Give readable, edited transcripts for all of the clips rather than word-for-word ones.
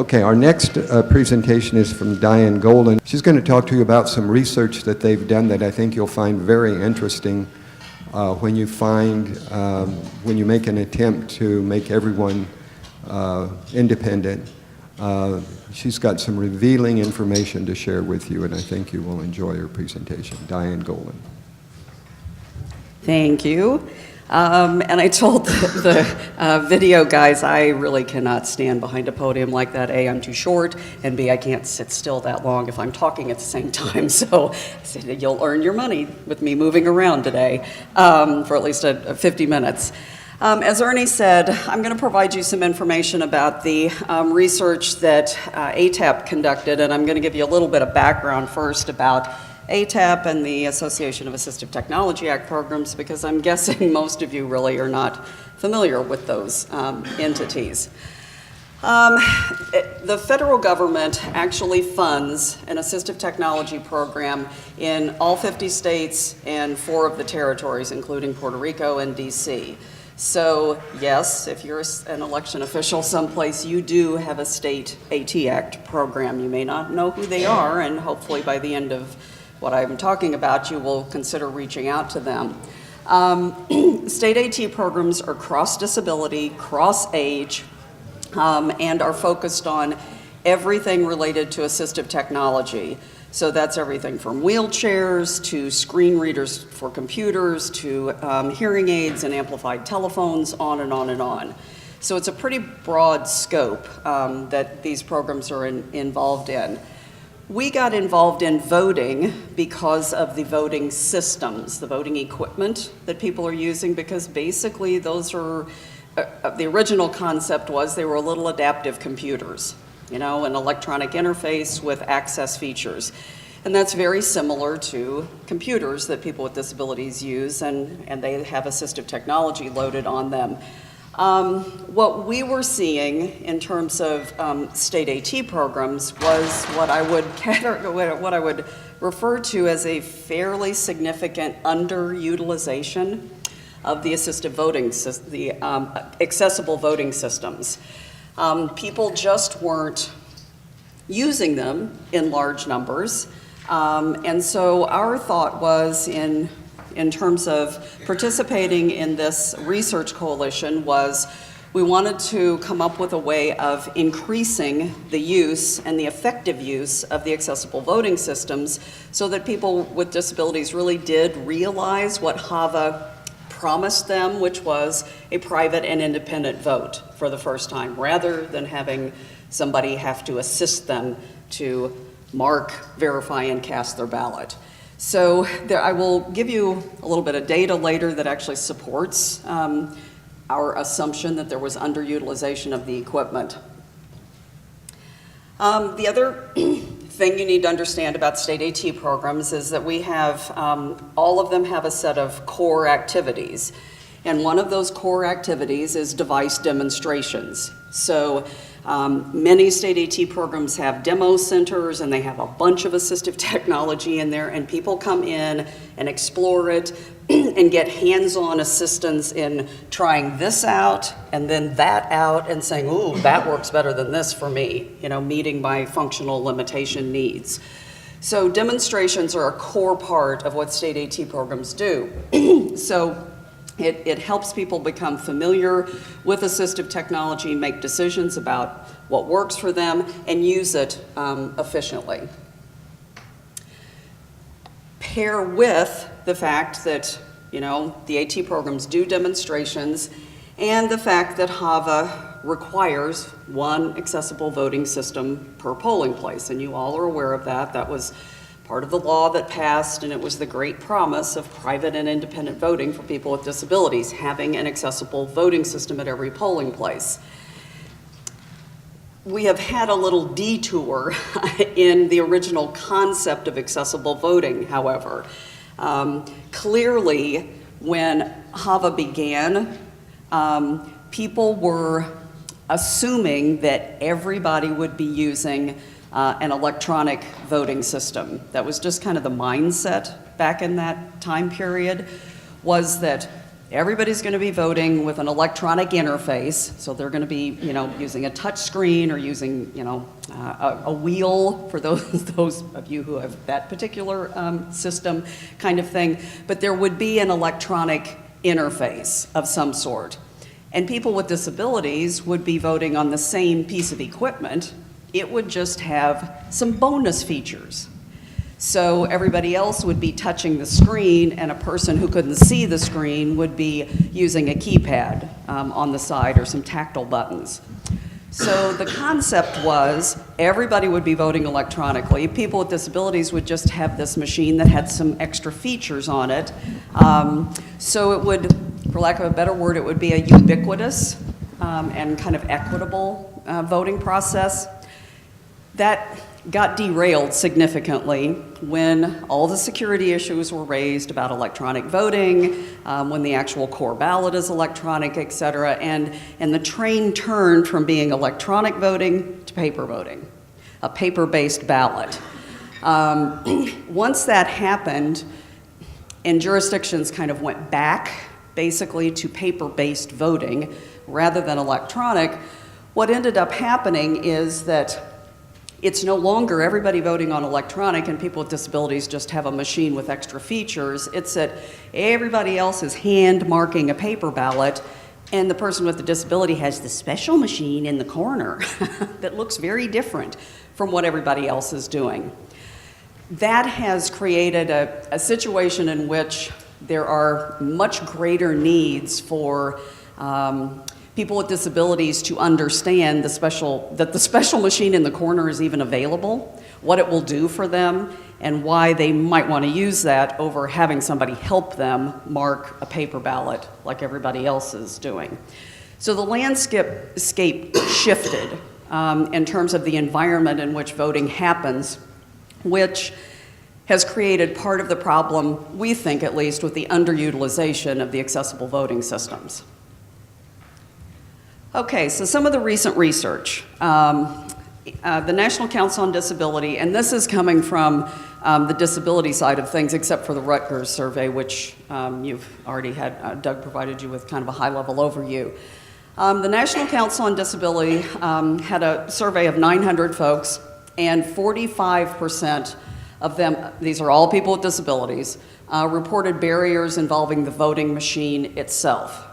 Okay, our next presentation is from Diane Golden. She's going to talk to you about some research that they've done that I think you'll find very interesting when you make an attempt to make everyone independent. She's got some revealing information to share with you, and I think you will enjoy her presentation. Diane Golden. Thank you. And I told the video guys I really cannot stand behind a podium like that. A, I'm too short, and B, I can't sit still that long if I'm talking at the same time. So I said, you'll earn your money with me moving around today for at least 50 minutes. As Ernie said, I'm going to provide you some information about the research that ATAP conducted, and I'm going to give you a little bit of background first about ATAP and the Association of Assistive Technology Act programs, because I'm guessing most of you really are not familiar with those entities. The federal government actually funds an assistive technology program in all 50 states and 4 of the territories, including Puerto Rico and DC. So yes, if you're an election official someplace, you do have a state AT Act program. You may not know who they are, and hopefully by the end of what I'm talking about, you will consider reaching out to them. State AT programs are cross-disability, cross-age, and are focused on everything related to assistive technology. So that's everything from wheelchairs to screen readers for computers to hearing aids and amplified telephones, on and on and on. So it's a pretty broad scope that these programs are involved in. We got involved in voting because of the voting systems, the voting equipment that people are using, because basically those are, the original concept was they were little adaptive computers, you know, an electronic interface with access features. And that's very similar to computers that people with disabilities use, and they have assistive technology loaded on them. What we were seeing in terms of state AT programs was what I would refer to as a fairly significant underutilization of the assistive voting, the accessible voting systems. People just weren't using them in large numbers, and so our thought was in terms of participating in this research coalition was we wanted to come up with a way of increasing the use and the effective use of the accessible voting systems so that people with disabilities really did realize what HAVA promised them, which was a private and independent vote for the first time, rather than having somebody have to assist them to mark, verify, and cast their ballot. So I will give you a little bit of data later that actually supports our assumption that there was underutilization of the equipment. The other thing you need to understand about state AT programs is that we have, all of them have a set of core activities. And one of those core activities is device demonstrations. So many state AT programs have demo centers, and they have a bunch of assistive technology in there, and people come in and explore it and get hands-on assistance in trying this out and then that out and saying, ooh, that works better than this for me, you know, meeting my functional limitation needs. So demonstrations are a core part of what state AT programs do. So it helps people become familiar with assistive technology, make decisions about what works for them, and use it efficiently. Pair with the fact that, you know, the AT programs do demonstrations, and the fact that HAVA requires one accessible voting system per polling place, and you all are aware of that. That was part of the law that passed, and it was the great promise of private and independent voting for people with disabilities, having an accessible voting system at every polling place. We have had a little detour in the original concept of accessible voting, however. Clearly, when HAVA began, people were assuming that everybody would be using an electronic voting system. That was just kind of the mindset back in that time period, was that Everybody's going to be voting with an electronic interface, so they're going to be, using a touch screen or using, a wheel for those of you who have that particular system kind of thing. But there would be an electronic interface of some sort. And people with disabilities would be voting on the same piece of equipment. It would just have some bonus features. So everybody else would be touching the screen, and a person who couldn't see the screen would be using a keypad on the side or some tactile buttons. So the concept was everybody would be voting electronically. People with disabilities would just have this machine that had some extra features on it. So it would, for lack of a better word, it would be a ubiquitous and kind of equitable voting process. That got derailed significantly when all the security issues were raised about electronic voting, when the actual core ballot is electronic, et cetera, and the train turned from being electronic voting to paper voting, a paper-based ballot. Once that happened, and jurisdictions kind of went back basically to paper-based voting rather than electronic, what ended up happening is that it's no longer everybody voting on electronic and people with disabilities just have a machine with extra features. It's that everybody else is hand marking a paper ballot, and the person with the disability has the special machine in the corner that looks very different from what everybody else is doing. That has created a situation in which there are much greater needs for people with disabilities to understand that the special machine in the corner is even available, what it will do for them, and why they might want to use that over having somebody help them mark a paper ballot like everybody else is doing. So the landscape shifted in terms of the environment in which voting happens, which has created part of the problem, we think at least, with the underutilization of the accessible voting systems. Okay, so some of the recent research. The National Council on Disability, and this is coming from the disability side of things, except for the Rutgers survey, which you've already had, Doug provided you with kind of a high-level overview. The National Council on Disability had a survey of 900 folks, and 45% of them, these are all people with disabilities, reported barriers involving the voting machine itself.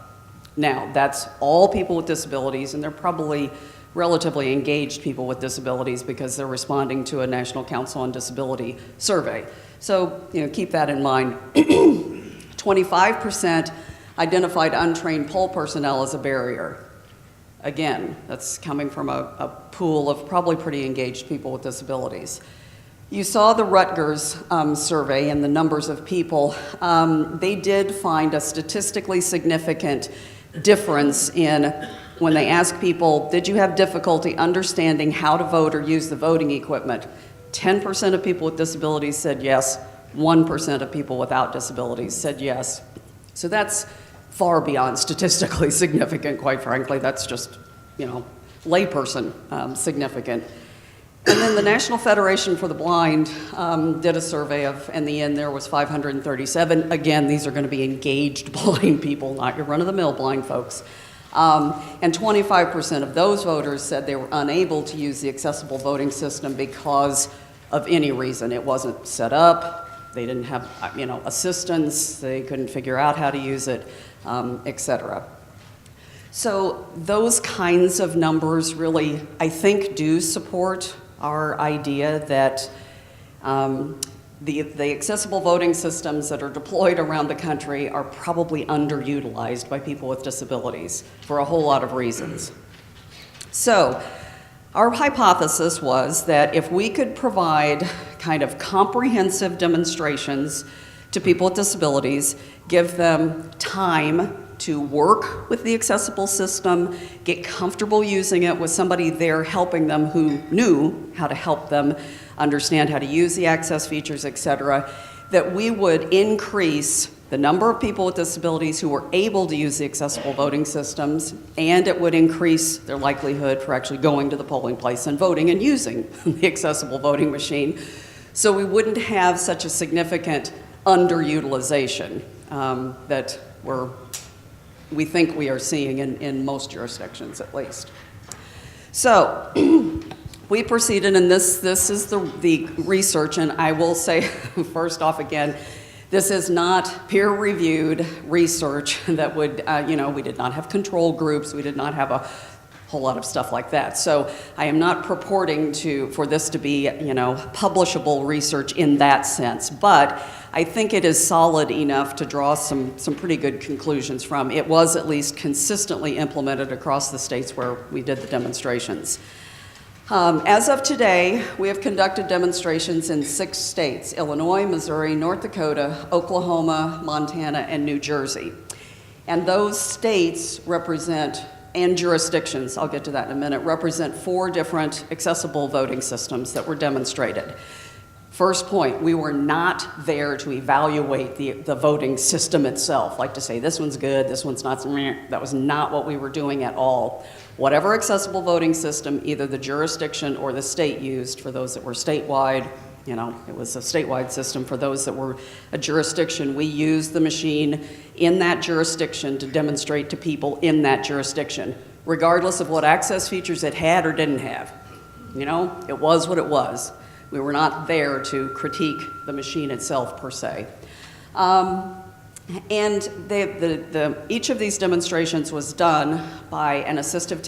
Now, that's all people with disabilities, and they're probably relatively engaged people with disabilities because they're responding to a National Council on Disability survey. So, keep that in mind. 25% identified untrained poll personnel as a barrier. Again, that's coming from a pool of probably pretty engaged people with disabilities. You saw the Rutgers survey and the numbers of people. They did find a statistically significant difference in when they asked people, did you have difficulty understanding how to vote or use the voting equipment? 10% of people with disabilities said yes, 1% of people without disabilities said yes. So that's far beyond statistically significant, quite frankly. That's just, layperson significant. And then the National Federation for the Blind did a survey of, in the end there was 537. Again, these are going to be engaged blind people, not your run-of-the-mill blind folks. And 25% of those voters said they were unable to use the accessible voting system because of any reason. It wasn't set up, they didn't have assistance, they couldn't figure out how to use it, etc. So those kinds of numbers really, I think, do support our idea that the accessible voting systems that are deployed around the country are probably underutilized by people with disabilities for a whole lot of reasons. So our hypothesis was that if we could provide kind of comprehensive demonstrations to people with disabilities, give them time to work with the accessible system, get comfortable using it with somebody there helping them who knew how to help them understand how to use the access features, et cetera, that we would increase the number of people with disabilities who were able to use the accessible voting systems, and it would increase their likelihood for actually going to the polling place and voting and using the accessible voting machine. So we wouldn't have such a significant underutilization that we're we think we are seeing in most jurisdictions at least. So we proceeded, and this is the research, and I will say first off again, this is not peer-reviewed research that would, we did not have control groups, we did not have a whole lot of stuff like that. So I am not purporting for this to be, publishable research in that sense, but I think it is solid enough to draw some pretty good conclusions from. It was at least consistently implemented across the states where we did the demonstrations. As of today, we have conducted demonstrations in 6 states: Illinois, Missouri, North Dakota, Oklahoma, Montana, and New Jersey. And those states represent, and jurisdictions, I'll get to that in a minute, represent 4 different accessible voting systems that were demonstrated. First point, we were not there to evaluate the voting system itself, like to say this one's good, this one's not. That was not what we were doing at all. Whatever accessible voting system either the jurisdiction or the state used, for those that were statewide, it was a statewide system. For those that were a jurisdiction, we used the machine in that jurisdiction to demonstrate to people in that jurisdiction, regardless of what access features it had or didn't have. It was what it was. We were not there to critique the machine itself, per se. And each of these demonstrations was done by an assistive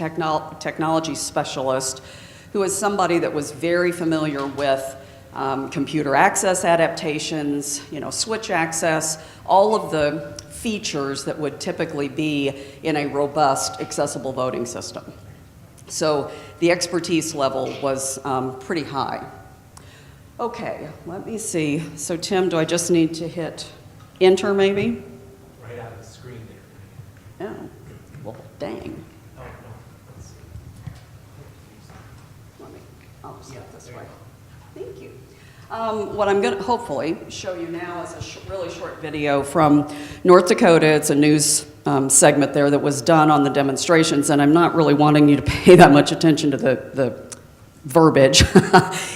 technology specialist who is somebody that was very familiar with computer access adaptations, switch access, all of the features that would typically be in a robust accessible voting system. So the expertise level was pretty high. Okay, let me see. So Tim, do I just need to hit enter maybe? Right out of the screen there. Oh, well, dang. Oh, no. Let's see. I'll just get this way. Thank you. What I'm going to hopefully show you now is a really short video from North Dakota. It's a news segment there that was done on the demonstrations, and I'm not really wanting you to pay that much attention to the verbiage.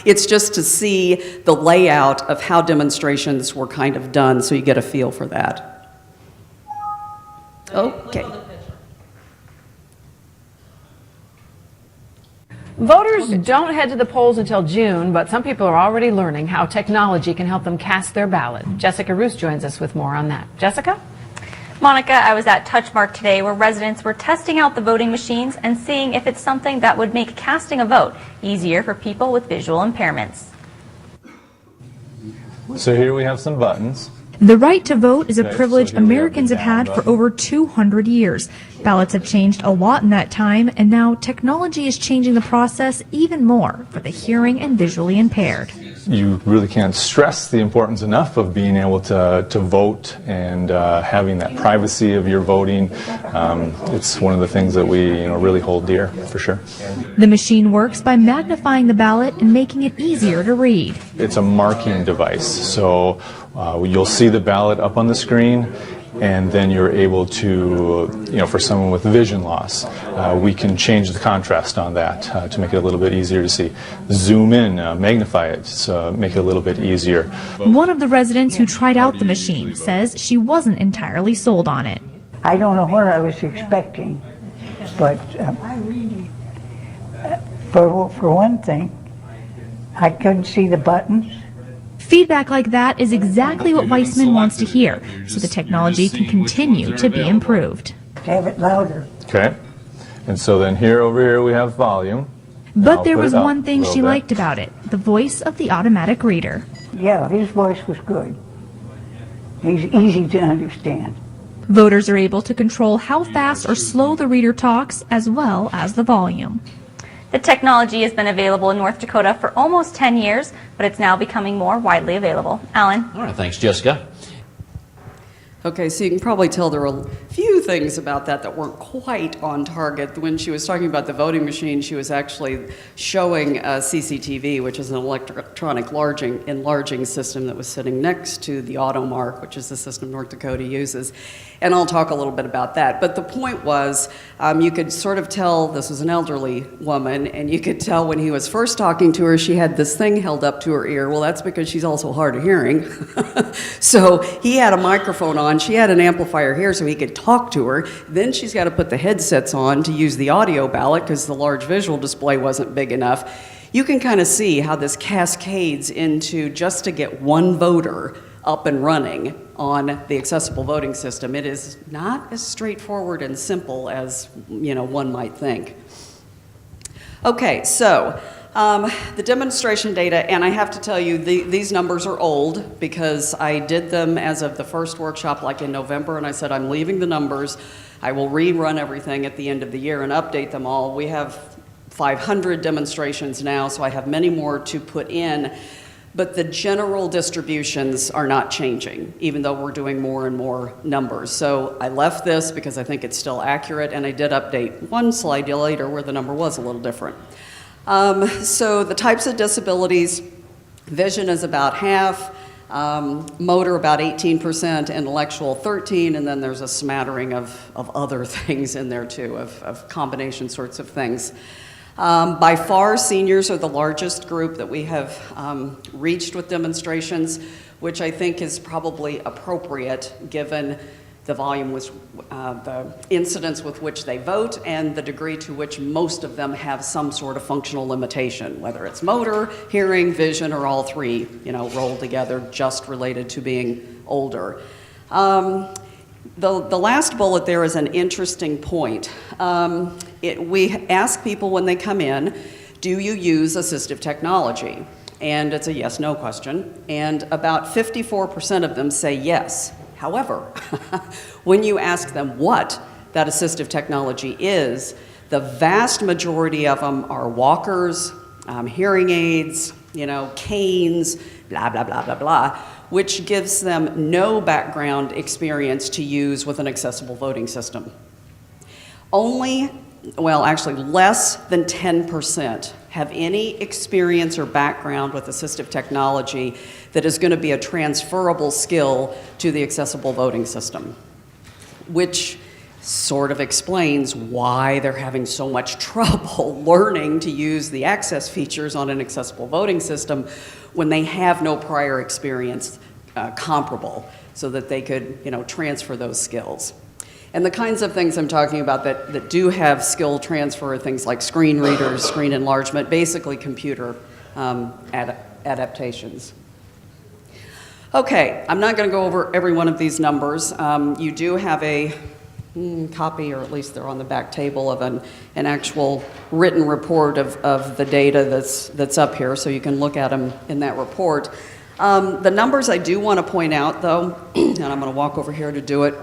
It's just to see the layout of how demonstrations were kind of done, so you get a feel for that. Okay. Voters don't head to the polls until June, but some people are already learning how technology can help them cast their ballot. Jessica Roos joins us with more on that. Jessica? Monica, I was at Touchmark today where residents were testing out the voting machines and seeing if it's something that would make casting a vote easier for people with visual impairments. So here we have some buttons. The right to vote is a Okay, privilege so here we have Americans the have had down for button. over 200 years. Ballots have changed a lot in that time, and now technology is changing the process even more for the hearing and visually impaired. You really can't stress the importance enough of being able to vote and having that privacy of your voting. It's one of the things that we really hold dear, for sure. The machine works by magnifying the ballot and making it easier to read. It's a marking device, so you'll see the ballot up on the screen, and then you're able to, for someone with vision loss, we can change the contrast on that to make it a little bit easier to see. Zoom in, magnify it, so make it a little bit easier. One of the residents who tried out the machine says she wasn't entirely sold on it. I don't know what I was expecting, but for one thing, I couldn't see the buttons. Feedback like that is exactly what Weissman wants to hear, so the technology can continue to be improved. Have it louder. Okay, and so then over here we have volume. But I'll there put was it up one a thing little she bit. liked about it, the voice of the automatic reader. Yeah, his voice was good. He's easy to understand. Voters are able to control how fast or slow the reader talks, as well as the volume. The technology has been available in North Dakota for almost 10 years, but it's now becoming more widely available. Alan? All right, thanks, Jessica. Okay, so you can probably tell there are a few things about that weren't quite on target. When she was talking about the voting machine, she was actually showing a CCTV, which is an electronic enlarging system that was sitting next to the AutoMark, which is the system North Dakota uses. And I'll talk a little bit about that. But the point was, you could sort of tell this was an elderly woman, and you could tell when he was first talking to her, she had this thing held up to her ear. Well, that's because she's also hard of hearing. So he had a microphone on. She had an amplifier here so he could talk to her. Then she's got to put the headsets on to use the audio ballot because the large visual display wasn't big enough. You can kind of see how this cascades into just to get one voter up and running on the accessible voting system. It is not as straightforward and simple as, one might think. Okay, so the demonstration data, and I have to tell you, these numbers are old because I did them as of the first workshop like in November, and I said I'm leaving the numbers. I will rerun everything at the end of the year and update them all. We have 500 demonstrations now, so I have many more to put in. But the general distributions are not changing, even though we're doing more and more numbers. So I left this because I think it's still accurate, and I did update one slide later where the number was a little different. So the types of disabilities, vision is about half, motor about 18%, intellectual 13%, and then there's a smattering of other things in there too, of combination sorts of things. By far, seniors are the largest group that we have reached with demonstrations, which I think is probably appropriate given the volume, the incidence with which they vote, and the degree to which most of them have some sort of functional limitation, whether it's motor, hearing, vision, or all three, rolled together, just related to being older. The last bullet there is an interesting point. We ask people when they come in, do you use assistive technology? And it's a yes-no question, and about 54% of them say yes. However, when you ask them what that assistive technology is, the vast majority of them are walkers, hearing aids, canes, blah, blah, blah, blah, blah, which gives them no background experience to use with an accessible voting system. Actually less than 10% have any experience or background with assistive technology that is going to be a transferable skill to the accessible voting system, which sort of explains why they're having so much trouble learning to use the access features on an accessible voting system when they have no prior experience comparable so that they could, transfer those skills. And the kinds of things I'm talking about that do have skill transfer are things like screen readers, screen enlargement, basically computer adaptations. Okay, I'm not going to go over every one of these numbers. You do have a copy, or at least they're on the back table, of an actual written report of the data that's up here, so you can look at them in that report. The numbers I do want to point out, though, and I'm going to walk over here to do it.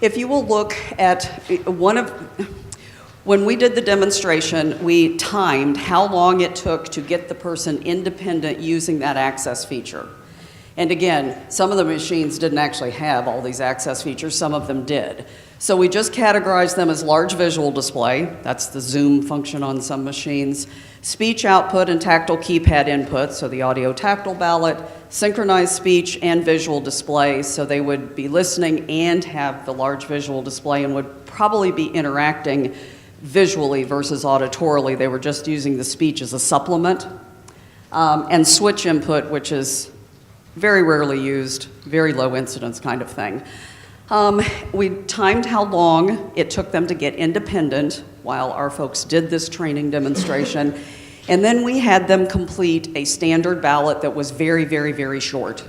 If you will look at when we did the demonstration, we timed how long it took to get the person independent using that access feature. And again, some of the machines didn't actually have all these access features, some of them did. So we just categorized them as large visual display, that's the zoom function on some machines, speech output and tactile keypad input, so the audio tactile ballot, synchronized speech and visual display, so they would be listening and have the large visual display and would probably be interacting visually versus auditorily. They were just using the speech as a supplement. And switch input, which is very rarely used, very low incidence kind of thing. We timed how long it took them to get independent while our folks did this training demonstration. And then we had them complete a standard ballot that was very, very, very short.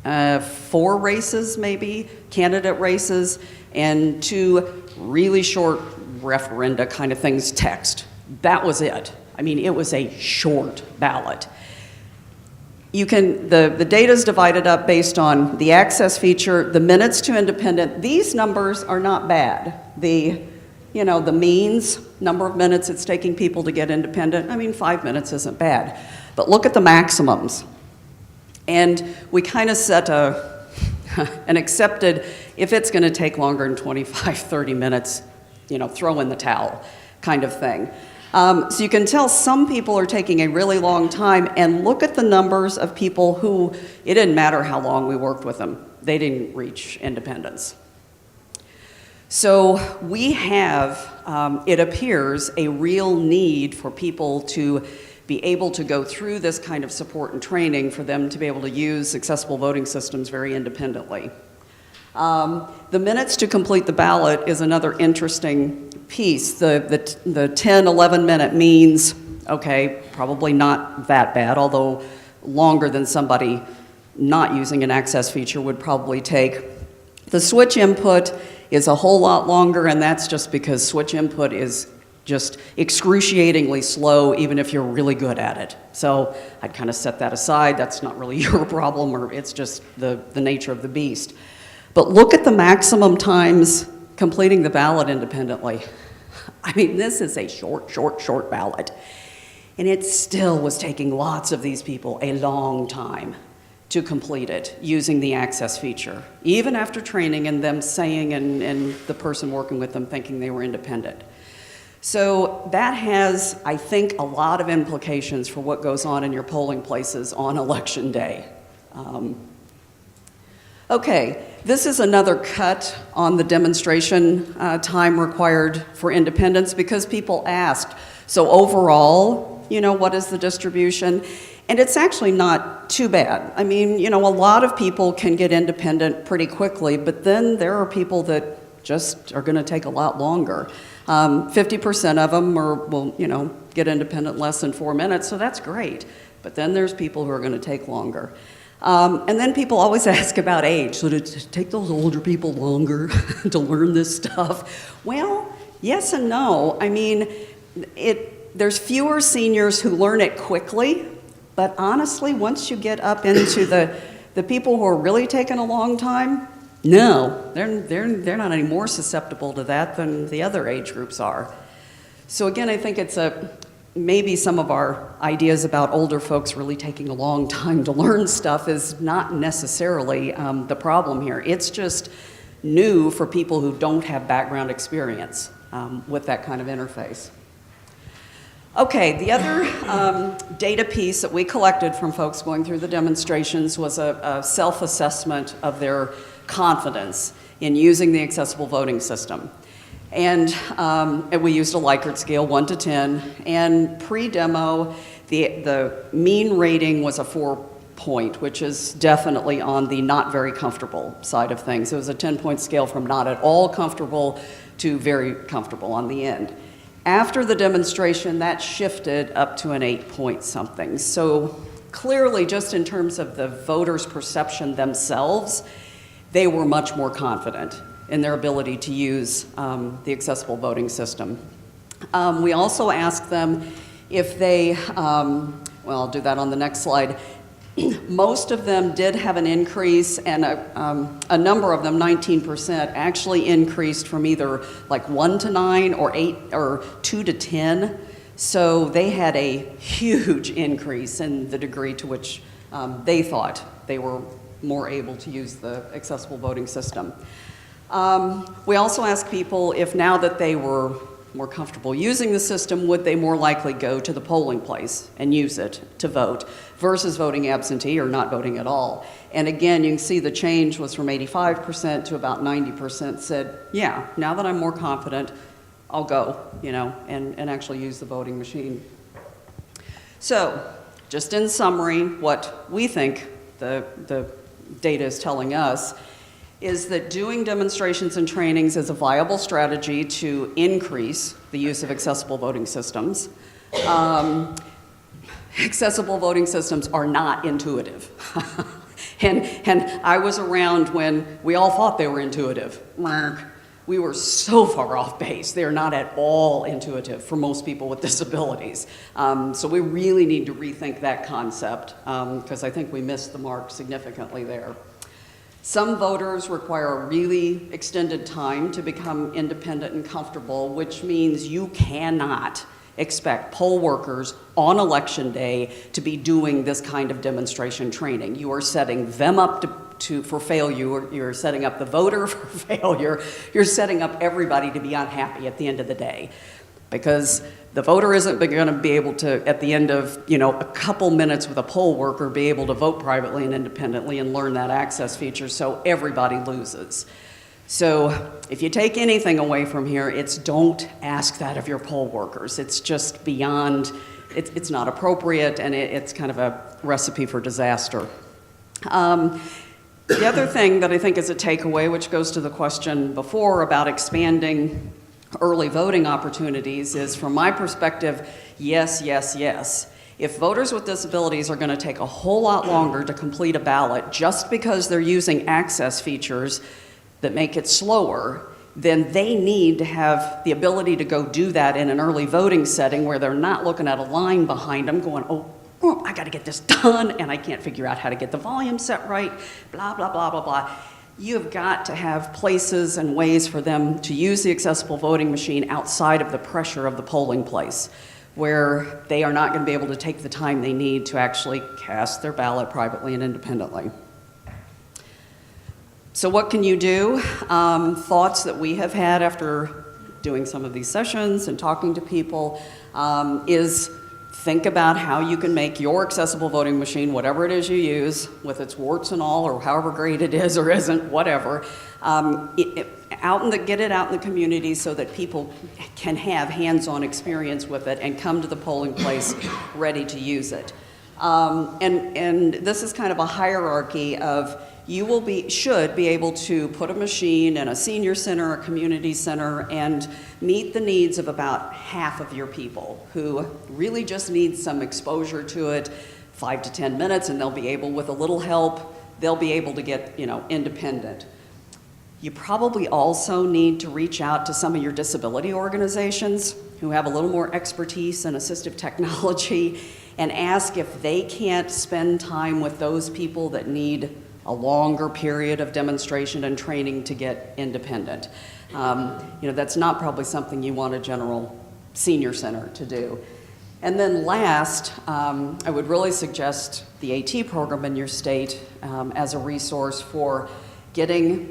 4 races, maybe, candidate races, and 2 really short referenda kind of things, text. That was it. I mean, it was a short ballot. The data is divided up based on the access feature, the minutes to independent. These numbers are not bad. The means, number of minutes it's taking people to get independent, 5 minutes isn't bad. But look at the maximums. And we kind of set an accepted, if it's going to take longer than 25, 30 minutes, throw in the towel kind of thing. So you can tell some people are taking a really long time, and look at the numbers of people who, it didn't matter how long we worked with them, they didn't reach independence. So we have, it appears, a real need for people to be able to go through this kind of support and training for them to be able to use accessible voting systems very independently. The minutes to complete the ballot is another interesting piece. The 10, 11 minute means, okay, probably not that bad, although longer than somebody not using an access feature would probably take. The switch input is a whole lot longer, and that's just because switch input is just excruciatingly slow, even if you're really good at it. So I'd kind of set that aside. That's not really your problem, or it's just the nature of the beast. But look at the maximum times completing the ballot independently. I mean, this is a short ballot. And it still was taking lots of these people a long time to complete it using the access feature, even after training and them saying and the person working with them thinking they were independent. So that has, I think, a lot of implications for what goes on in your polling places on election day. Okay, this is another cut on the demonstration time required for independence because people asked, so overall, you know, what is the distribution? And it's actually not too bad. I mean, you know, a lot of people can get independent pretty quickly, but then there are people that just are going to take a lot longer. 50% of them will, you know, get independent less than 4 minutes, so that's great. But then there's people who are going to take longer. And then people always ask about age. So did it take those older people longer to learn this stuff? Well, yes and no. I mean, there's fewer seniors who learn it quickly, but honestly, once you get up into the people who are really taking a long time, no, they're not any more susceptible to that than the other age groups are. So again, I think it's maybe some of our ideas about older folks really taking a long time to learn stuff is not necessarily the problem here. It's just new for people who don't have background experience with that kind of interface. Okay, the other data piece that we collected from folks going through the demonstrations was a self-assessment of their confidence in using the accessible voting system. And we used a Likert scale, 1 to 10, and pre-demo, the mean rating was a 4-point, which is definitely on the not very comfortable side of things. It was a 10-point scale from not at all comfortable to very comfortable on the end. After the demonstration, that shifted up to an 8-point something. So clearly, just in terms of the voters' perception themselves, they were much more confident in their ability to use the accessible voting system. We also asked them if they, well, I'll do that on the next slide. Most of them did have an increase, and a number of them, 19%, actually increased from either like 1 to 9 or 8 or 2 to 10. So they had a huge increase in the degree to which they thought they were more able to use the accessible voting system. We also asked people if now that they were more comfortable using the system, would they more likely go to the polling place and use it to vote versus voting absentee or not voting at all. And again, you can see the change was from 85% to about 90% said, yeah, now that I'm more confident, I'll go, you know, and actually use the voting machine. So, just in summary, what we think the data is telling us is that doing demonstrations and trainings is a viable strategy to increase the use of accessible voting systems. Accessible voting systems are not intuitive. and I was around when we all thought they were intuitive. We were so far off base. They're not at all intuitive for most people with disabilities. So we really need to rethink that concept because I think we missed the mark significantly there. Some voters require a really extended time to become independent and comfortable, which means you cannot expect poll workers on election day to be doing this kind of demonstration training. You are setting them up for failure. You're setting up the voter for failure. You're setting up everybody to be unhappy at the end of the day. Because the voter isn't going to be able to, at the end of, you know, a couple minutes with a poll worker, be able to vote privately and independently and learn that access feature, so everybody loses. So if you take anything away from here, it's don't ask that of your poll workers. It's just beyond, it's not appropriate, and it's kind of a recipe for disaster. The other thing that I think is a takeaway, which goes to the question before about expanding early voting opportunities, is from my perspective, yes, yes, yes. If voters with disabilities are going to take a whole lot longer to complete a ballot just because they're using access features that make it slower, then they need to have the ability to go do that in an early voting setting where they're not looking at a line behind them going, oh, I got to get this done, and I can't figure out how to get the volume set right, blah, blah, blah, blah, blah. You've got to have places and ways for them to use the accessible voting machine outside of the pressure of the polling place, where they are not going to be able to take the time they need to actually cast their ballot privately and independently. So what can you do? Thoughts that we have had after doing some of these sessions and talking to people is think about how you can make your accessible voting machine, whatever it is you use, with its warts and all, or however great it is or isn't, whatever, get it out in the community so that people can have hands-on experience with it and come to the polling place ready to use it. And this is kind of a hierarchy of should be able to put a machine in a senior center, a community center, and meet the needs of about half of your people who really just need some exposure to it, 5 to 10 minutes, and they'll be able, with a little help, they'll be able to get, independent. You probably also need to reach out to some of your disability organizations who have a little more expertise in assistive technology and ask if they can't spend time with those people that need a longer period of demonstration and training to get independent. That's not probably something you want a general senior center to do. And then last, I would really suggest the AT program in your state as a resource for getting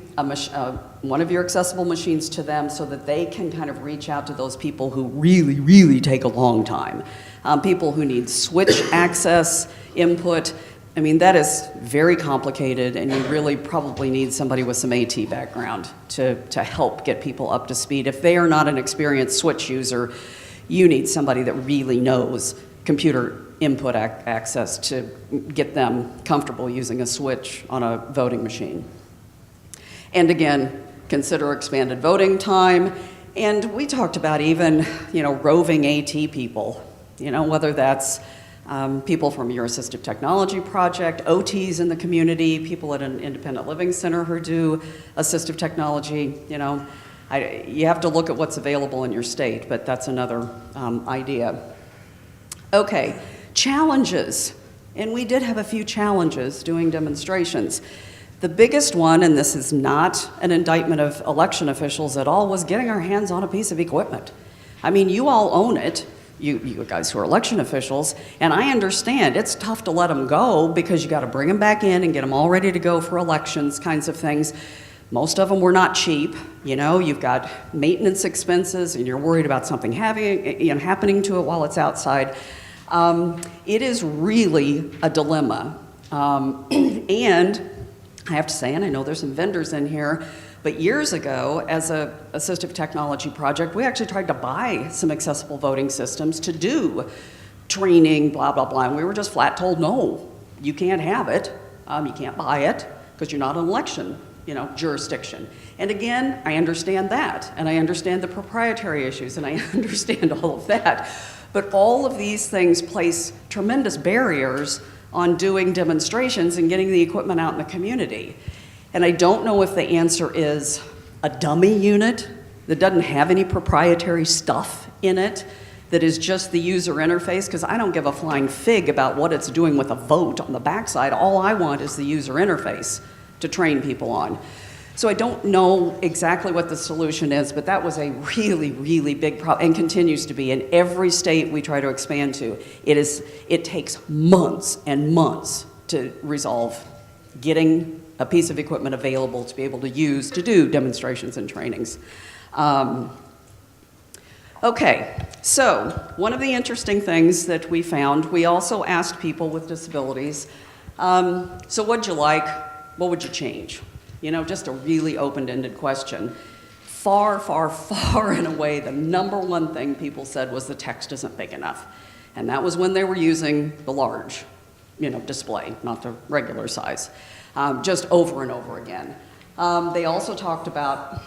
one of your accessible machines to them so that they can kind of reach out to those people who really, really take a long time. People who need switch access, input. I mean, that is very complicated, and you really probably need somebody with some AT background to help get people up to speed. If they are not an experienced switch user, you need somebody that really knows computer input access to get them comfortable using a switch on a voting machine. And again, consider expanded voting time. And we talked about even, roving AT people, whether that's people from your assistive technology project, OTs in the community, people at an independent living center who do assistive technology. You have to look at what's available in your state, but that's another idea. Okay, challenges. And we did have a few challenges doing demonstrations. The biggest one, and this is not an indictment of election officials at all, was getting our hands on a piece of equipment. I mean, you all own it. You guys who are election officials, and I understand it's tough to let them go because you got to bring them back in and get them all ready to go for elections kinds of things. Most of them were not cheap. You've got maintenance expenses and you're worried about something happening to it while it's outside. It is really a dilemma. And I have to say, and I know there's some vendors in here, but years ago, as an assistive technology project, we actually tried to buy some accessible voting systems to do training, blah, blah, blah, and we were just flat told, no, you can't have it, you can't buy it, because you're not an election, jurisdiction. And again, I understand that, and I understand the proprietary issues, and I understand all of that, but all of these things place tremendous barriers on doing demonstrations and getting the equipment out in the community. And I don't know if the answer is a dummy unit that doesn't have any proprietary stuff in it, that is just the user interface, because I don't give a flying fig about what it's doing with a vote on the backside. All I want is the user interface to train people on. So I don't know exactly what the solution is, but that was a really, really big problem, and continues to be in every state we try to expand to. It takes months and months to resolve getting a piece of equipment available to be able to use to do demonstrations and trainings. Okay, so one of the interesting things that we found, we also asked people with disabilities, so what'd you like? What would you change? Just a really open-ended question. Far, far, far and away, the number one thing people said was the text isn't big enough. And that was when they were using the large display, not the regular size, just over and over again. They also talked about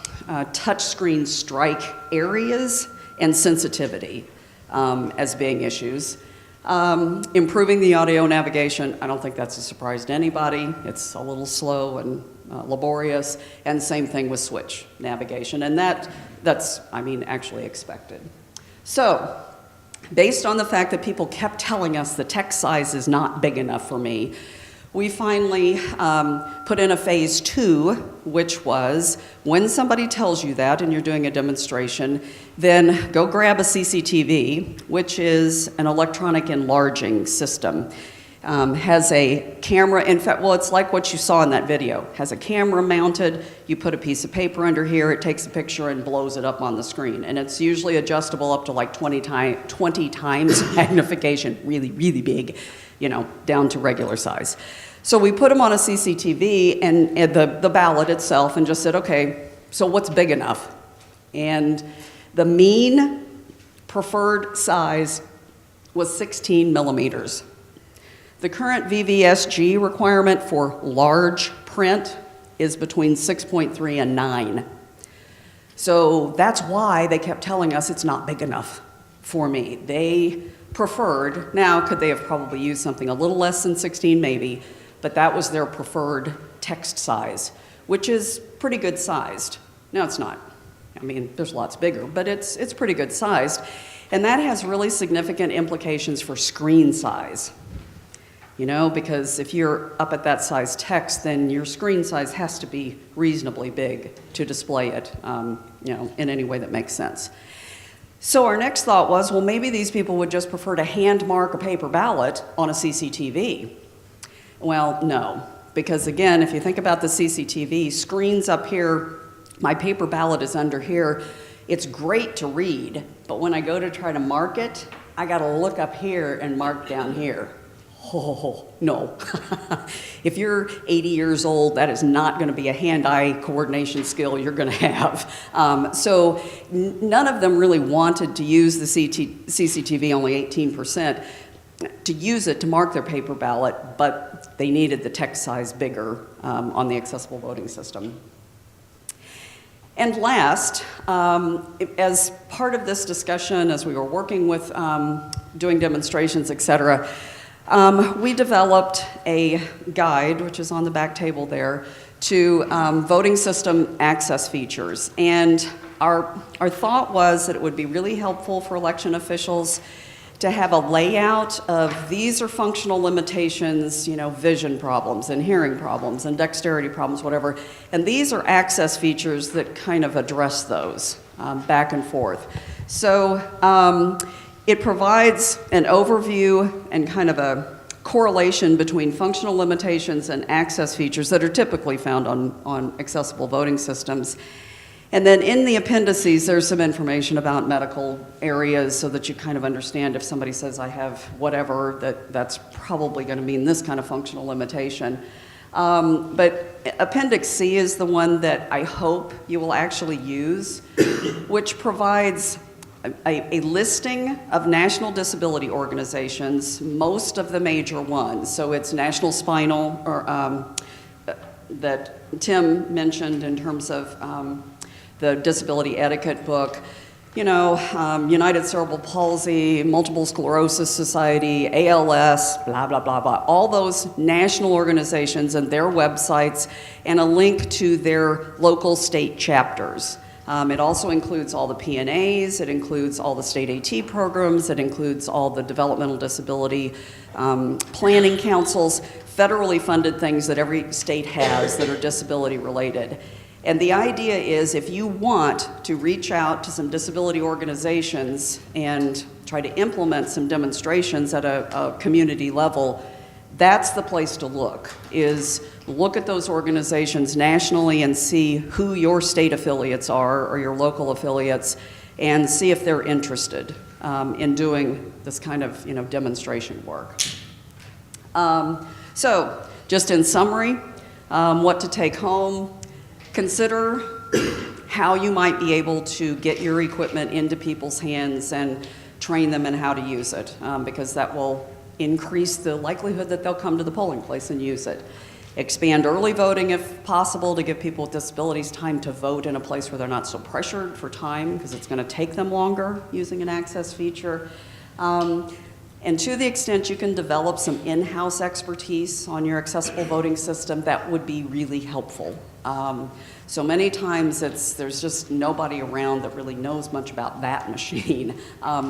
touchscreen strike areas and sensitivity as being issues. Improving the audio navigation, I don't think that's a surprise to anybody. It's a little slow and laborious, and same thing with switch navigation, and that's actually expected. So, based on the fact that people kept telling us the text size is not big enough for me, we finally put in a phase 2, which was when somebody tells you that and you're doing a demonstration, then go grab a CCTV, which is an electronic enlarging system. Has a camera, in fact, well, it's like what you saw in that video. Has a camera mounted, you put a piece of paper under here, it takes a picture and blows it up on the screen. And it's usually adjustable up to like 20 times magnification, really, really big, down to regular size. So we put them on a CCTV and the ballot itself and just said, okay, so what's big enough? And the mean preferred size was 16 millimeters. The current VVSG requirement for large print is between 6.3 and 9. So that's why they kept telling us it's not big enough for me. They preferred, now could they have probably used something a little less than 16 maybe, but that was their preferred text size, which is pretty good sized. No, it's not. There's lots bigger, but it's pretty good sized. And that has really significant implications for screen size. Because if you're up at that size text, then your screen size has to be reasonably big to display it, in any way that makes sense. So our next thought was, well, maybe these people would just prefer to hand mark a paper ballot on a CCTV. Well, no, because again, if you think about the CCTV, screens up here, my paper ballot is under here. It's great to read, but when I go to try to mark it, I got to look up here and mark down here. Oh, no. If you're 80 years old, that is not going to be a hand-eye coordination skill you're going to have. So none of them really wanted to use the CCTV, only 18%, to use it to mark their paper ballot, but they needed the text size bigger on the accessible voting system. And last, as part of this discussion, as we were working with doing demonstrations, et cetera, we developed a guide, which is on the back table there, to voting system access features. And our thought was that it would be really helpful for election officials to have a layout of these are functional limitations, vision problems and hearing problems and dexterity problems, whatever. And these are access features that kind of address those back and forth. So it provides an overview and kind of a correlation between functional limitations and access features that are typically found on accessible voting systems. And then in the appendices, there's some information about medical areas so that you kind of understand if somebody says, I have whatever, that's probably going to mean this kind of functional limitation. But Appendix C is the one that I hope you will actually use, which provides a listing of national disability organizations, most of the major ones. So it's National Spinal, or that Tim mentioned in terms of the disability etiquette book, United Cerebral Palsy, Multiple Sclerosis Society, ALS, blah, blah, blah, blah. All those national organizations and their websites, and a link to their local state chapters. It also includes all the P&As, it includes all the state AT programs, it includes all the developmental disability planning councils, federally funded things that every state has that are disability related. And the idea is if you want to reach out to some disability organizations and try to implement some demonstrations at a community level, that's the place to look, is look at those organizations nationally and see who your state affiliates are or your local affiliates and see if they're interested in doing this kind of demonstration work. So just in summary, what to take home, consider how you might be able to get your equipment into people's hands and train them in how to use it, because that will increase the likelihood that they'll come to the polling place and use it. Expand early voting if possible to give people with disabilities time to vote in a place where they're not so pressured for time because it's going to take them longer using an access feature. And to the extent you can develop some in-house expertise on your accessible voting system, that would be really helpful. So many times there's just nobody around that really knows much about that machine.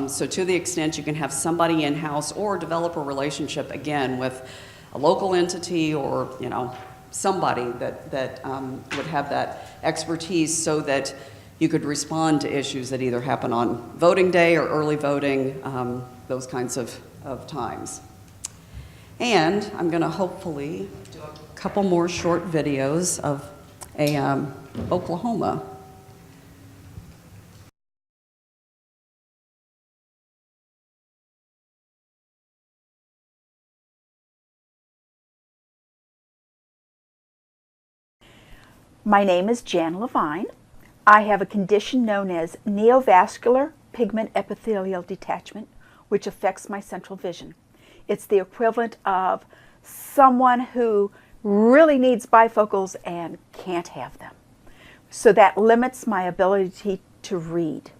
So to the extent you can have somebody in-house or develop a relationship, again, with a local entity or, you know, somebody that would have that expertise so that you could respond to issues that either happen on voting day or early voting, those kinds of times. And I'm going to hopefully do a couple more short videos of Oklahoma. My name is Jan Levine. I have a condition known as neovascular pigment epithelial detachment, which affects my central vision. It's the equivalent of someone who really needs bifocals and can't have them. So that limits my ability to read.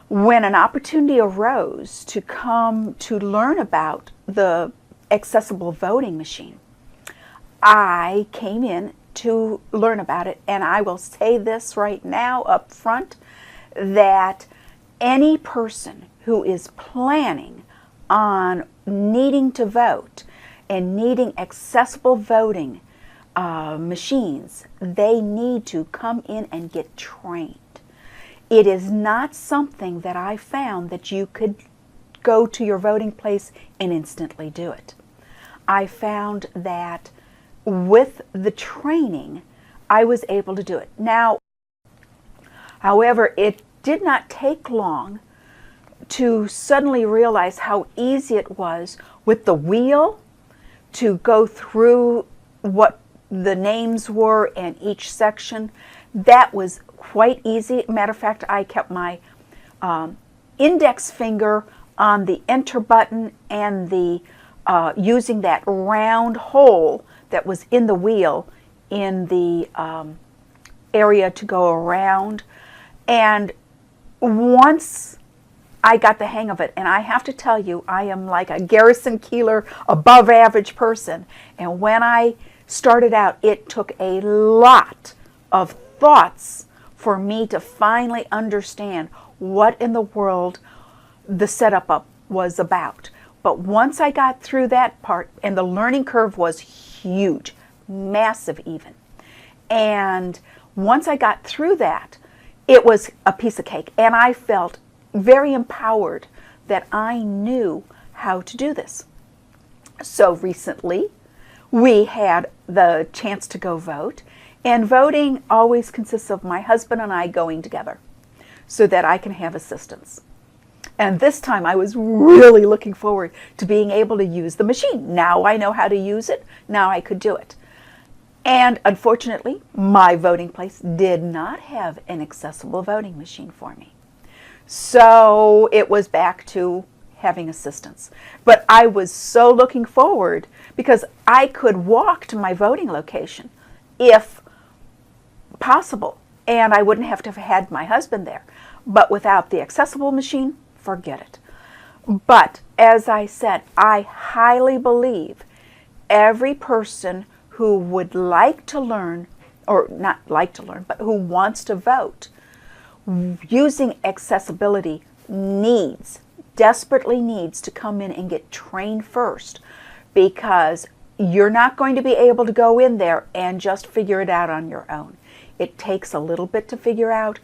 When an opportunity arose to come to learn about the accessible voting machine, I came in to learn about it, and I will say this right now up front, that any person who is planning on needing to vote and needing accessible voting machines, they need to come in and get trained. It is not something that I found that you could go to your voting place and instantly do it. I found that with the training, I was able to do it. Now, however, it did not take long to suddenly realize how easy it was with the wheel to go through what the names were in each section. That was quite easy. Matter of fact, I kept my index finger on the enter button and the using that round hole that was in the wheel in the area to go around. And once I got the hang of it, and I have to tell you, I am like a Garrison Keillor above average person. And when I started out, it took a lot of thoughts for me to finally understand what in the world the setup was about. But once I got through that part, and the learning curve was huge, massive even. And once I got through that, it was a piece of cake. And I felt very empowered that I knew how to do this. So recently, we had the chance to go vote. And voting always consists of my husband and I going together so that I can have assistance. And this time I was really looking forward to being able to use the machine. Now I know how to use it. Now I could do it. And unfortunately, my voting place did not have an accessible voting machine for me. So it was back to having assistance. But I was so looking forward because I could walk to my voting location if possible, and I wouldn't have to have had my husband there. But without the accessible machine, forget it. But as I said, I highly believe every person who would like to learn, or not like to learn, but who wants to vote, using accessibility desperately needs to come in and get trained first, because you're not going to be able to go in there and just figure it out on your own. It takes a little bit to figure out.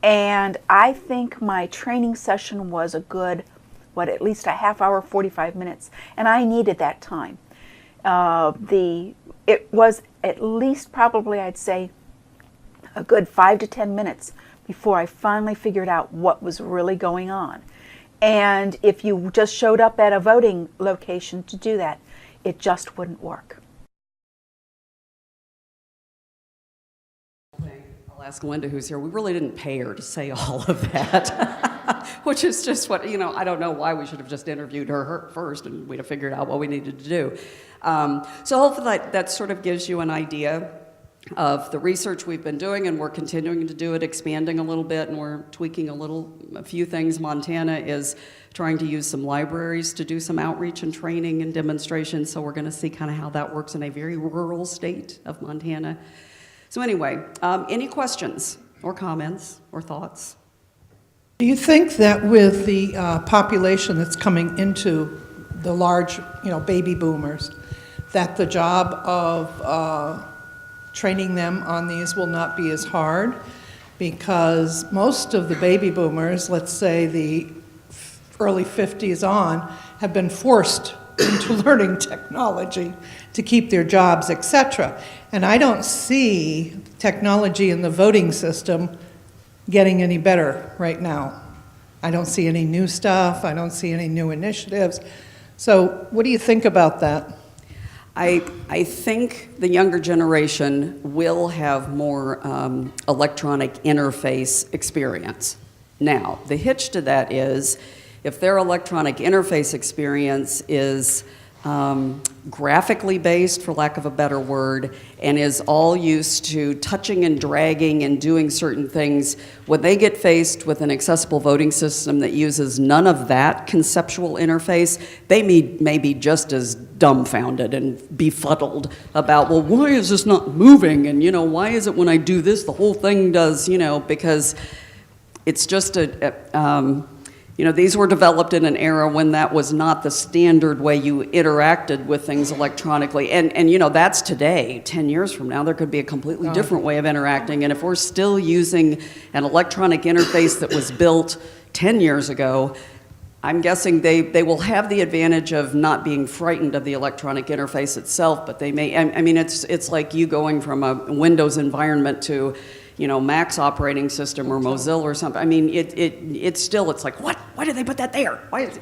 And I think my training session was a good, at least a half hour, 45 minutes. And I needed that time. It was at least probably, I'd say, a good 5 to 10 minutes before I finally figured out what was really going on. And if you just showed up at a voting location to do that, it just wouldn't work. I'll ask Linda, who's here. We really didn't pay her to say all of that. which is just what, I don't know why we should have just interviewed her first and we'd have figured out what we needed to do. So hopefully that sort of gives you an idea of the research we've been doing, and we're continuing to do it, expanding a little bit, and we're tweaking a few things. Montana is trying to use some libraries to do some outreach and training and demonstrations, so we're going to see kind of how that works in a very rural state of Montana. So anyway, any questions or comments or thoughts? Do you think that with the population that's coming into the large, baby boomers, that the job of training them on these will not be as hard? Because most of the baby boomers, let's say the early 50s on, have been forced into learning technology to keep their jobs, etc. And I don't see technology in the voting system getting any better right now. I don't see any new stuff. I don't see any new initiatives. So what do you think about that? I think the younger generation will have more electronic interface experience. Now, the hitch to that is if their electronic interface experience is graphically based, for lack of a better word, and is all used to touching and dragging and doing certain things, when they get faced with an accessible voting system that uses none of that conceptual interface, they may be just as dumbfounded and befuddled about, well, why is this not moving? And, why is it when I do this, the whole thing does, because it's just these were developed in an era when that was not the standard way you interacted with things electronically. And that's today. 10 years from now, there could be a completely different way of interacting. And if we're still using an electronic interface that was built 10 years ago, I'm guessing they will have the advantage of not being frightened of the electronic interface itself, but they may, it's like you going from a Windows environment to Mac's operating system or Mozilla or something. It's like, what? Why did they put that there? Why is,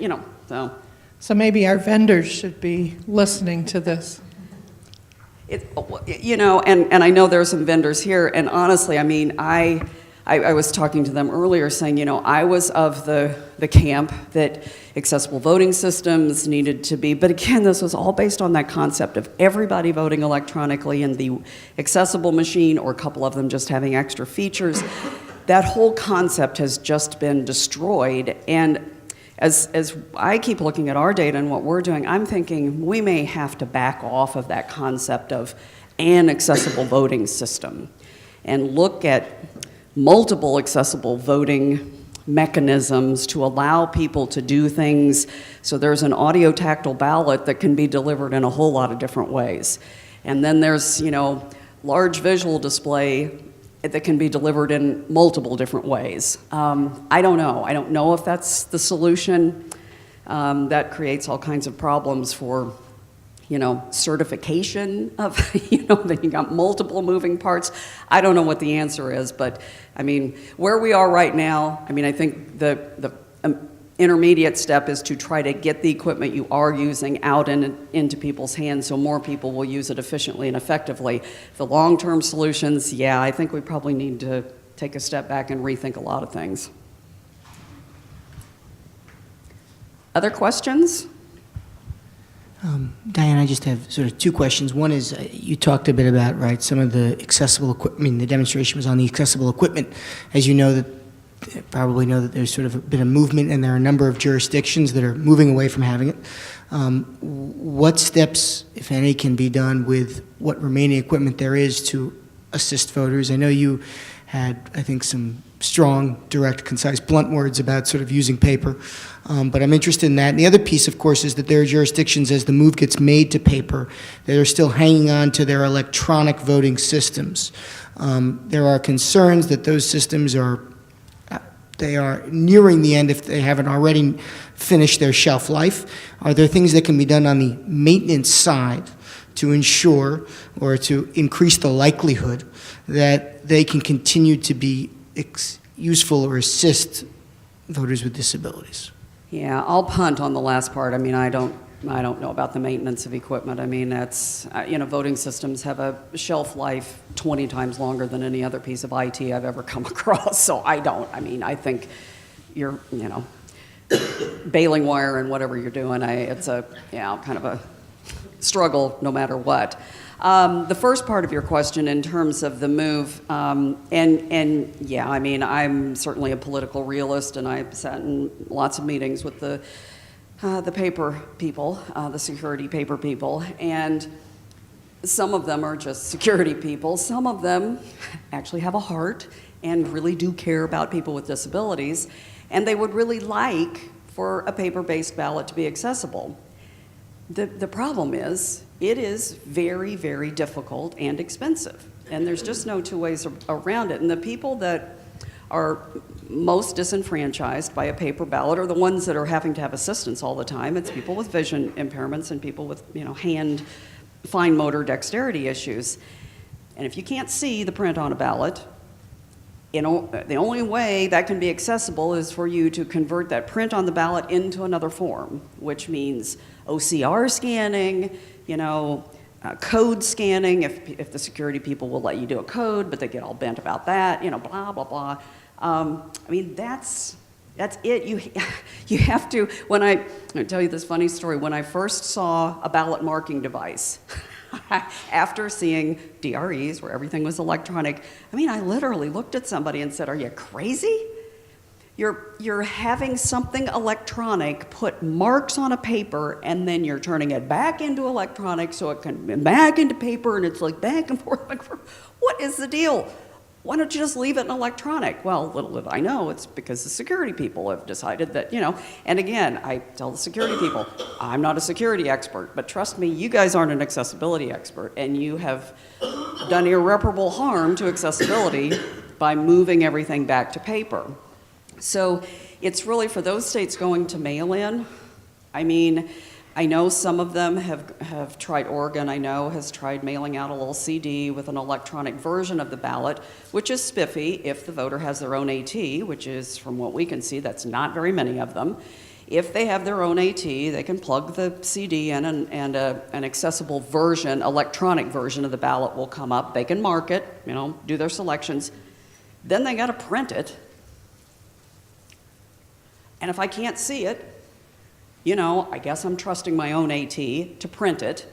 so. So maybe our vendors should be listening to this. And I know there are some vendors here, and honestly, I was talking to them earlier saying, I was of the camp that accessible voting systems needed to be, but again, this was all based on that concept of everybody voting electronically and the accessible machine, or a couple of them just having extra features. That whole concept has just been destroyed, and as I keep looking at our data and what we're doing, I'm thinking we may have to back off of that concept of an accessible voting system and look at multiple accessible voting mechanisms to allow people to do things. So there's an audio tactile ballot that can be delivered in a whole lot of different ways. And then there's, large visual display that can be delivered in multiple different ways. I don't know. I don't know if that's the solution. That creates all kinds of problems for certification of, that you got multiple moving parts. I don't know what the answer is, but where we are right now, I think the intermediate step is to try to get the equipment you are using out and into people's hands so more people will use it efficiently and effectively. The long-term solutions, I think we probably need to take a step back and rethink a lot of things. Other questions? Diane, I just have sort of two questions. One is you talked a bit about, some of the accessible equipment. The demonstration was on the accessible equipment. As you know, probably know that there's sort of been a movement, and there are a number of jurisdictions that are moving away from having it. What steps, if any, can be done with what remaining equipment there is to assist voters? I know you had, I think, some strong, direct, concise, blunt words about sort of using paper, but I'm interested in that. And the other piece, of course, is that there are jurisdictions, as the move gets made to paper, that are still hanging on to their electronic voting systems. There are concerns that those systems are nearing the end if they haven't already finished their shelf life. Are there things that can be done on the maintenance side to ensure or to increase the likelihood that they can continue to be useful or assist voters with disabilities? Yeah, I'll punt on the last part. I don't know about the maintenance of equipment. That's, voting systems have a shelf life 20 times longer than any other piece of IT I've ever come across, so I don't. I think your, baling wire and whatever you're doing. It's a, kind of a struggle no matter what. The first part of your question in terms of the move, and yeah, I mean, I'm certainly a political realist, and I've sat in lots of meetings with the paper people, the security paper people, and some of them are just security people. Some of them actually have a heart and really do care about people with disabilities, and they would really like for a paper-based ballot to be accessible. The problem is, it is very, very difficult and expensive, and there's just no two ways around it. And the people that are most disenfranchised by a paper ballot are the ones that are having to have assistance all the time. It's people with vision impairments and people with, hand, fine motor dexterity issues. And if you can't see the print on a ballot, the only way that can be accessible is for you to convert that print on the ballot into another form, which means OCR scanning, code scanning, if the security people will let you do a code, but they get all bent about that, blah, blah, blah. I mean, that's it. You have to, I'm gonna tell you this funny story. When I first saw a ballot marking device, after seeing DREs where everything was electronic, I literally looked at somebody and said, "Are you crazy? You're having something electronic put marks on a paper, and then you're turning it back into electronic so it can back into paper, and it's like back and forth, back and forth. What is the deal? Why don't you just leave it in electronic?" Well, little did I know, it's because the security people have decided that, and again, I tell the security people, I'm not a security expert, but trust me, you guys aren't an accessibility expert, and you have done irreparable harm to accessibility by moving everything back to paper. So it's really for those states going to mail-in. I know some of them have tried. Oregon, I know, has tried mailing out a little CD with an electronic version of the ballot, which is spiffy if the voter has their own AT, which is, from what we can see, that's not very many of them. If they have their own AT, they can plug the CD in, and an accessible version, electronic version of the ballot will come up. They can mark it, do their selections. Then they got to print it. And if I can't see it, I guess I'm trusting my own AT to print it.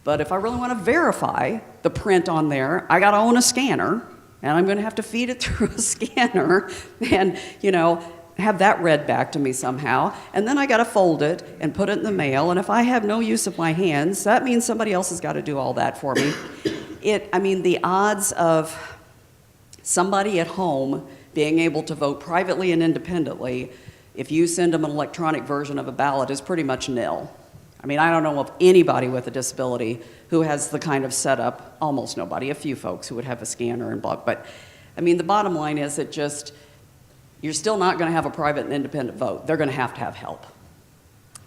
But if I really want to verify the print on there, I got to own a scanner, and I'm going to have to feed it through a scanner and, have that read back to me somehow. And then I got to fold it and put it in the mail. And if I have no use of my hands, that means somebody else has got to do all that for me. The odds of somebody at home being able to vote privately and independently if you send them an electronic version of a ballot is pretty much nil. I don't know of anybody with a disability who has the kind of setup, almost nobody, a few folks who would have a scanner and blah, but the bottom line is that you're still not going to have a private and independent vote. They're going to have help.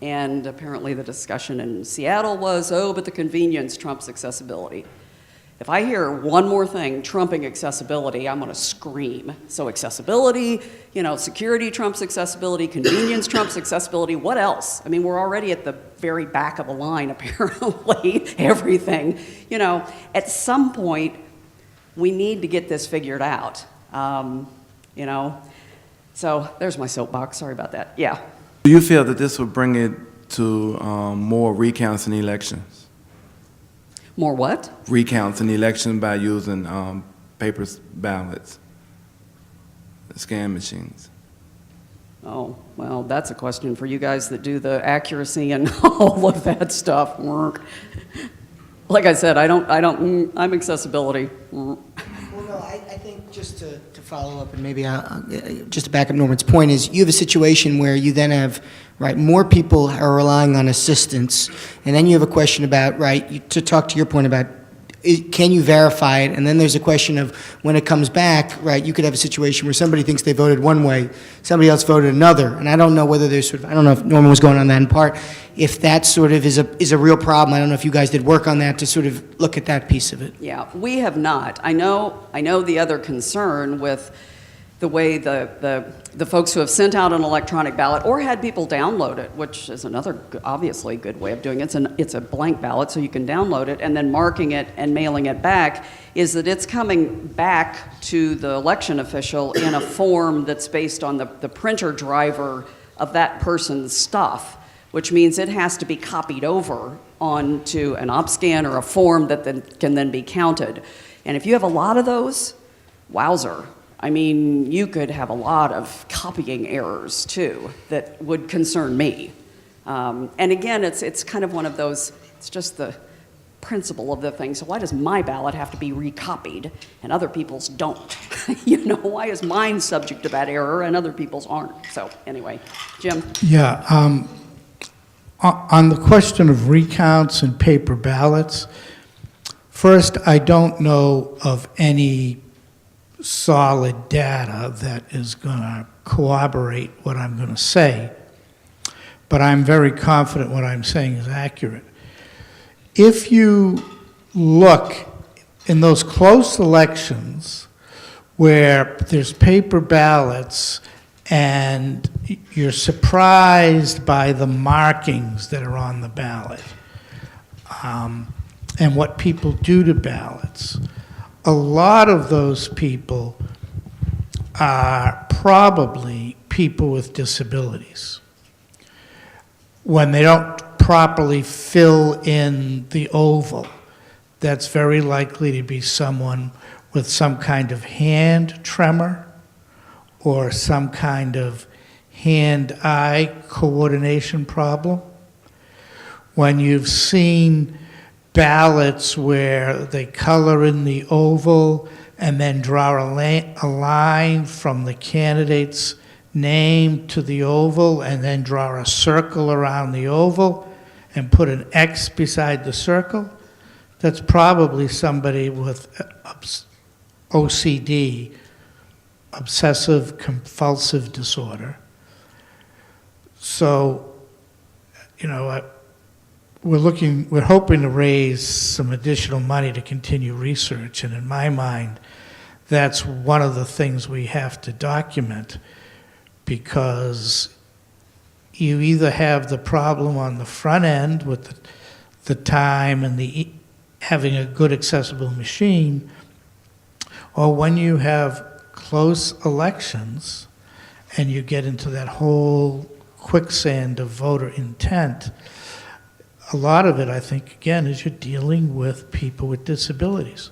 And apparently the discussion in Seattle was, but the convenience trumps accessibility. If I hear one more thing trumping accessibility, I'm going to scream. So accessibility, security trumps accessibility, convenience trumps accessibility. What else? We're already at the very back of the line, apparently, everything. At some point, we need to get this figured out. So there's my soapbox. Sorry about that. Yeah. Do you feel that this will bring it to more recounts in elections? More what? Recounts in election by using paper ballots, scan machines. Oh, well, that's a question for you guys that do the accuracy and all of that stuff. Like I said, I'm accessibility. Well, no, I think just to follow up, and maybe just to back up Norman's point, is you have a situation where you then have, more people are relying on assistance, and then you have a question about, to talk to your point about, can you verify it? And then there's a question of when it comes back, you could have a situation where somebody thinks they voted one way, somebody else voted another, and I don't know whether there's I don't know if Norman was going on that in part, if that sort of is a real problem. I don't know if you guys did work on that to sort of look at that piece of it. Yeah, we have not. I know the other concern with the way the folks who have sent out an electronic ballot or had people download it, which is another obviously good way of doing it. It's a blank ballot, so you can download it, and then marking it and mailing it back, is that it's coming back to the election official in a form that's based on the printer driver of that person's stuff, which means it has to be copied over onto an OpScan or a form that can then be counted. And if you have a lot of those, wowzer. I mean, you could have a lot of copying errors too that would concern me. And again, it's kind of one of those, it's just the principle of the thing. So why does my ballot have to be recopied and other people's don't? You know, why is mine subject to that error and other people's aren't? So anyway, Jim. Yeah, on the question of recounts and paper ballots, first, I don't know of any solid data that is going to corroborate what I'm going to say, but I'm very confident what I'm saying is accurate. If you look in those close elections where there's paper ballots and you're surprised by the markings that are on the ballot and what people do to ballots, a lot of those people are probably people with disabilities. When they don't properly fill in the oval, that's very likely to be someone with some kind of hand tremor or some kind of hand-eye coordination problem. When you've seen ballots where they color in the oval and then draw a line from the candidate's name to the oval and then draw a circle around the oval and put an X beside the circle, that's probably somebody with OCD, obsessive compulsive disorder. So, you know, we're hoping to raise some additional money to continue research, and in my mind, that's one of the things we have to document, because you either have the problem on the front end with the time and having a good accessible machine, or when you have close elections and you get into that whole quicksand of voter intent. A lot of it, I think, again, is you're dealing with people with disabilities.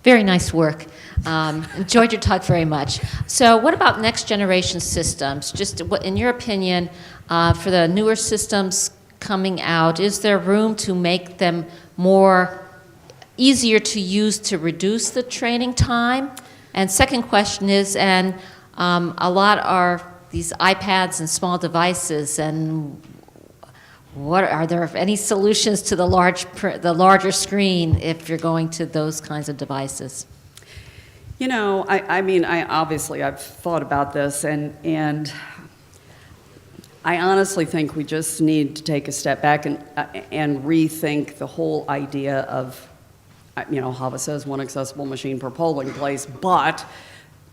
Very nice work. Enjoyed your talk very much. So what about next generation systems? Just in your opinion, for the newer systems coming out, is there room to make them easier to use to reduce the training time? And second question is, a lot are these iPads and small devices, and are there any solutions to the larger screen if you're going to those kinds of devices? You know, I've thought about this, and I honestly think we just need to take a step back and rethink the whole idea of, you know, Hava says one accessible machine per polling place, but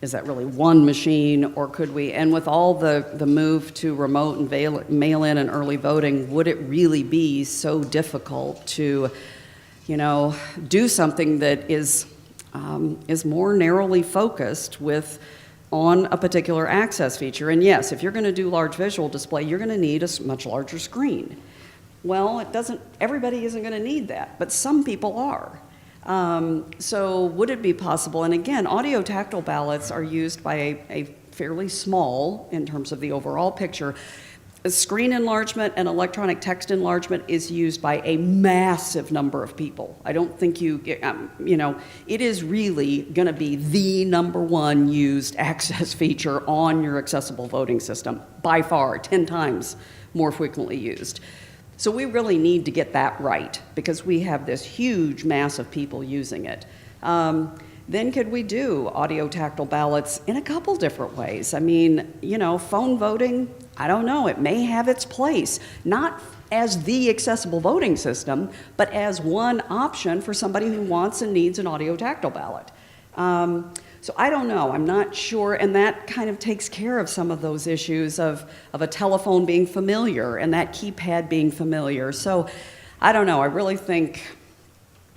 is that really one machine, or could we, and with all the move to remote and mail-in and early voting, would it really be so difficult to, you know, do something that is more narrowly focused on a particular access feature? And yes, if you're going to do large visual display, you're going to need a much larger screen. Well, everybody isn't going to need that, but some people are. So would it be possible, and again, audio tactile ballots are used by a fairly small, in terms of the overall picture, screen enlargement and electronic text enlargement is used by a massive number of people. I don't think you know, it is really going to be the #1 used access feature on your accessible voting system, by far, 10 times more frequently used. So we really need to get that right, because we have this huge mass of people using it. Then could we do audio tactile ballots in a couple different ways? I mean, you know, phone voting, I don't know, it may have its place, not as the accessible voting system, but as one option for somebody who wants and needs an audio tactile ballot. So I don't know, I'm not sure, and that kind of takes care of some of those issues of a telephone being familiar and that keypad being familiar. So I don't know, I really think,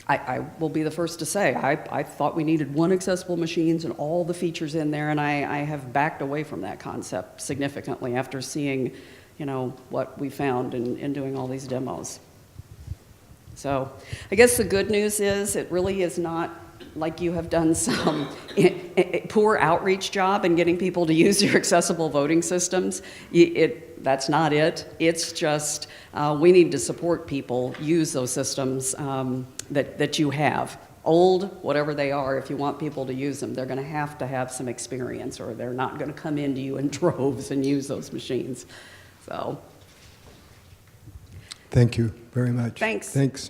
I will be the first to say, I thought we needed one accessible machines and all the features in there, and I have backed away from that concept significantly after seeing, you know, what we found in doing all these demos. So I guess the good news is it really is not like you have done some poor outreach job in getting people to use your accessible voting systems. That's not it. It's just we need to support people use those systems that you have. Old, whatever they are, if you want people to use them, they're going to have some experience, or they're not going to come into you in droves and use those machines. So. Thank you very much. Thanks. Thanks.